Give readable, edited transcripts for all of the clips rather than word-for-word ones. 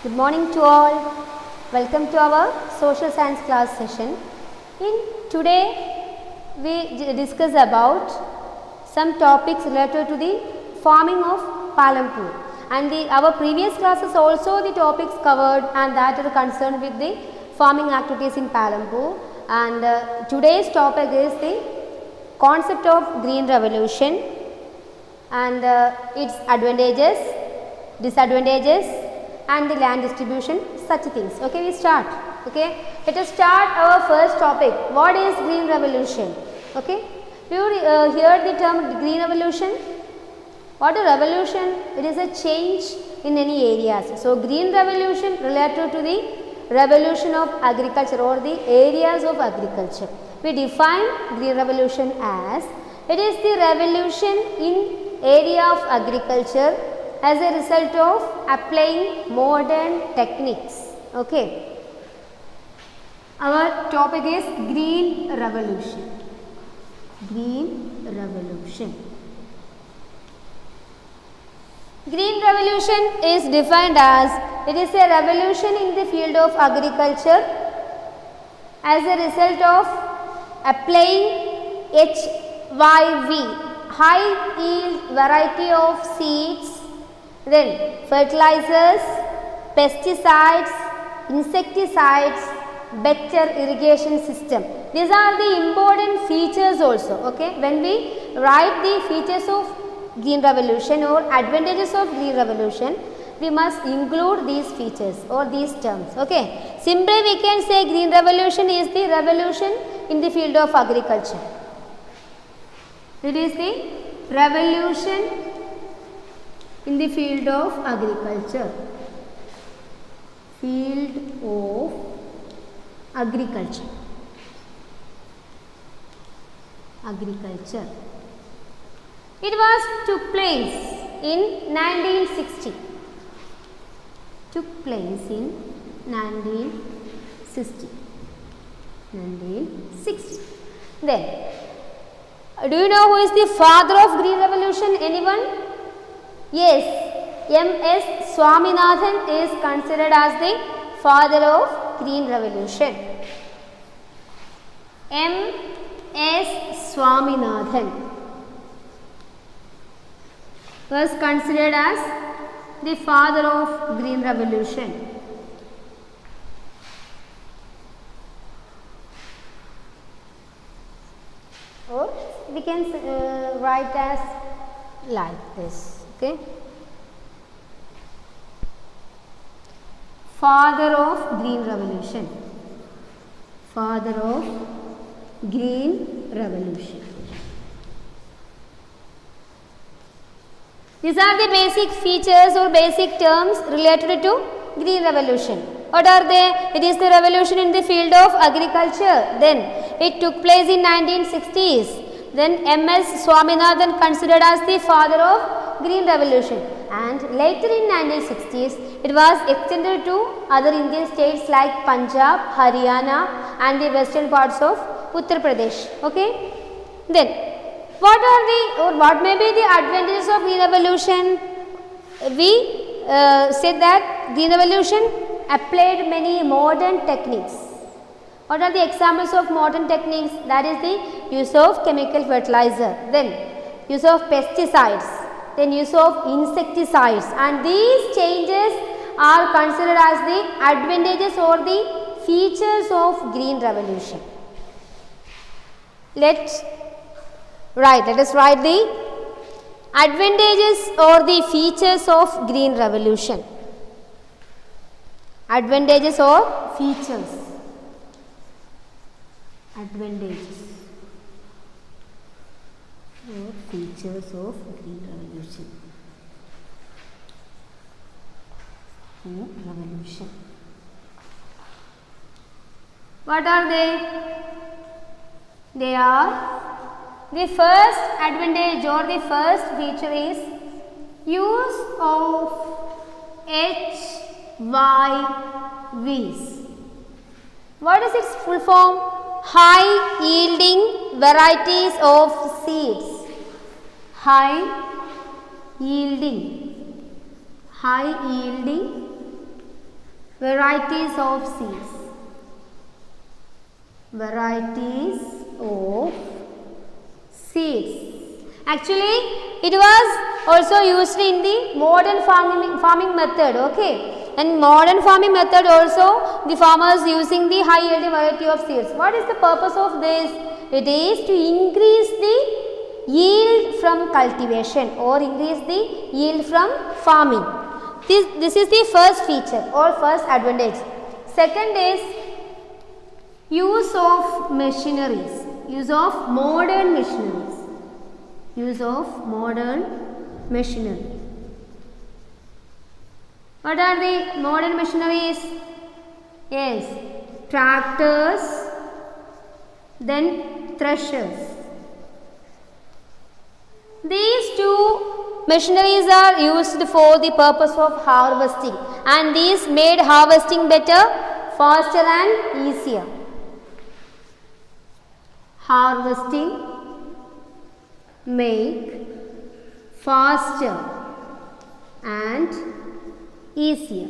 Good morning to all. Welcome to our social science class session. Today we discuss about some topics related to the farming of Palanpur, and our previous classes also the topics covered and that are concerned with the farming activities in Palanpur, and today's topic is the concept of green revolution and its advantages, disadvantages and the land distribution, such things. Okay, we start. Okay, let us start our first topic. What is green revolution? Okay, you hear the term green revolution. What is revolution? It is a change in any areas. So green revolution related to the revolution of agriculture or the areas of agriculture. We define green revolution as it is the revolution in area of agriculture as a result of applying modern techniques. Okay. Our topic is green revolution. Green revolution. Green revolution is defined as it is a revolution in the field of agriculture as a result of applying HYV, high yield variety of seeds, then fertilizers, pesticides, insecticides, better irrigation system. These are the important features also. Okay, when we write the features of green revolution or advantages of green revolution, we must include these features or these terms. Okay, simply we can say green revolution is the revolution in the field of agriculture. It is the revolution in the field of agriculture. Field of agriculture. Agriculture. It was took place in 1960. Took place in 1960. 1960. Then, do you know who is the father of green revolution? Anyone? Yes, M.S. Swaminathan is considered as the father of green revolution. M.S. Swaminathan was considered as the father of green revolution. Or we can write as like this. Okay. Father of green revolution. Father of green revolution. These are the basic features or basic terms related to green revolution. What are they? It is the revolution in the field of agriculture. Then it took place in 1960s. Then M.S. Swaminathan considered as the father of green revolution, and later in 1960s it was extended to other Indian states like Punjab, Haryana and the western parts of Uttar Pradesh. Okay. Then what may be the advantages of green revolution? We said that green revolution applied many modern techniques. What are the examples of modern techniques? That is the use of chemical fertilizer, then use of pesticides, then use of insecticides, and these changes are considered as the advantages or the features of green revolution. Let us write the advantages or the features of green revolution. Advantages or features. Advantages or features of green revolution. Revolution. What are they? They are the first advantage or the first feature is use of HYVs. What is its full form? High yielding varieties of seeds. High yielding Varieties of seeds. Varieties of seeds. Actually, it was also used in the modern farming method. Okay, and modern farming method also the farmers using the high yielding variety of seeds. What is the purpose of this? It is to increase the yield from cultivation or increase the yield from farming. This is the first feature or first advantage. Second is use of machineries, use of modern machineries, use of modern machinery. What are the modern machineries? Yes, tractors, then threshers. These two machineries are used for the purpose of harvesting, and these made harvesting better, faster and easier. Harvesting make faster and easier.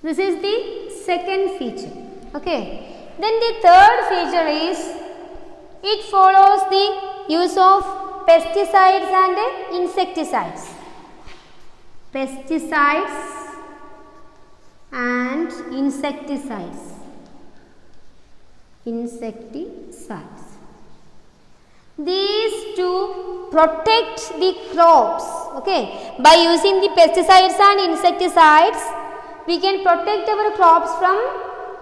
This is the second feature. Okay. Then the third feature is it follows the use of pesticides and insecticides. Pesticides and insecticides. Insecticides. These two protect the crops. Okay, by using the pesticides and insecticides, we can protect our crops from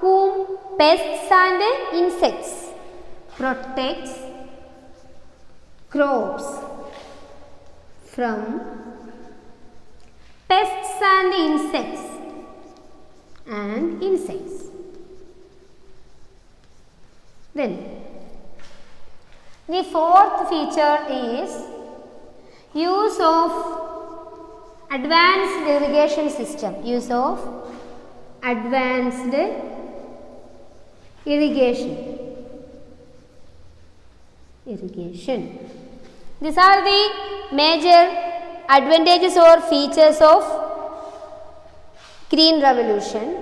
whom? Pests and insects. Protects crops from pests and insects Then the fourth feature is use of advanced irrigation system. Use of advanced irrigation. These are the major advantages or features of green revolution.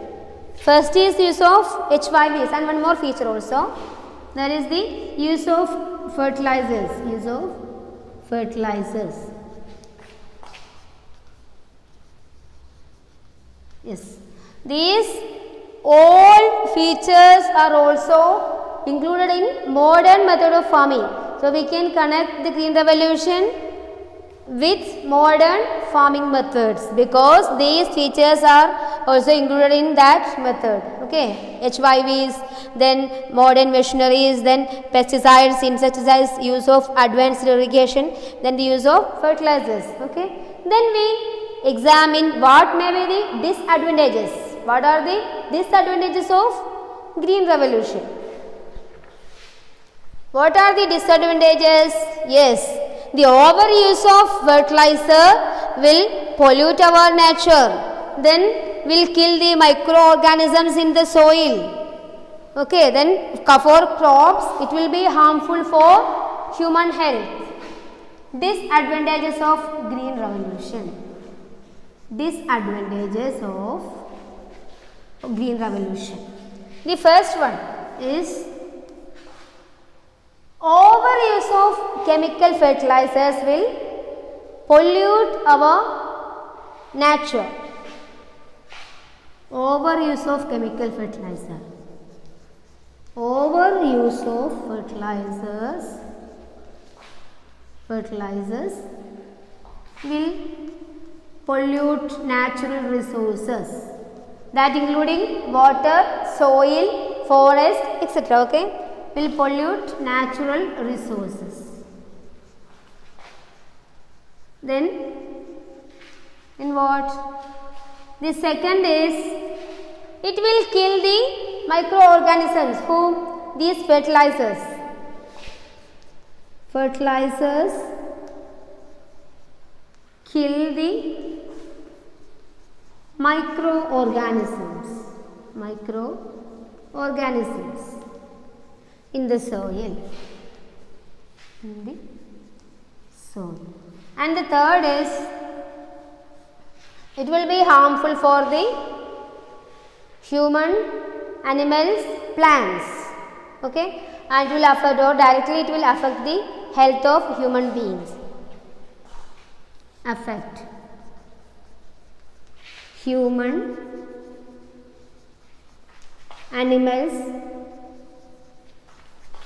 First is use of HYVs, and one more feature also, that is the use of fertilizers. Yes, these all features are also included in modern method of farming. So we can connect the green revolution with modern farming methods because these features are also included in that method. Okay, HYVs, then modern machineries, then pesticides, insecticides, use of advanced irrigation, then the use of fertilizers. Okay, then we examine what may be the disadvantages. What are the disadvantages of green revolution? What are the disadvantages? Yes, the overuse of fertilizer will pollute our nature, then will kill the microorganisms in the soil. Okay, then for crops it will be harmful for human health. Disadvantages of green revolution. Disadvantages of green revolution. The first one is overuse of chemical fertilizers will pollute our nature. Overuse of chemical fertilizer. Overuse of fertilizers will pollute natural resources, that including water, soil, forest, etc. Okay, will pollute natural resources. Then in what? The second is it will kill the microorganisms. Who? These fertilizers. Fertilizers kill the microorganisms in the soil. And the third is it will be harmful for the human, animals, plants. Okay, and it will affect, or directly it will affect the health of human beings. Affect human, animals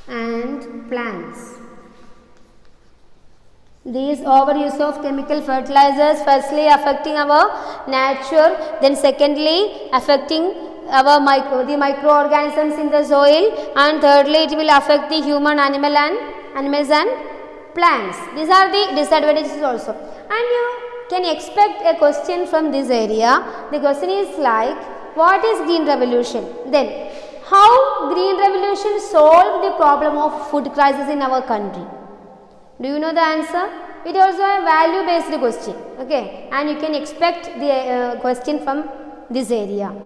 and plants. These overuse of chemical fertilizers firstly affecting our nature, then secondly affecting our the microorganisms in the soil, and thirdly it will affect the human, animals and plants. These are the disadvantages also. And you can expect a question from this area. The question is like, what is green revolution? Then how green revolution solved the problem of food crisis in our country? Do you know the answer? It is also a value based question. Okay, and you can expect the question from this area.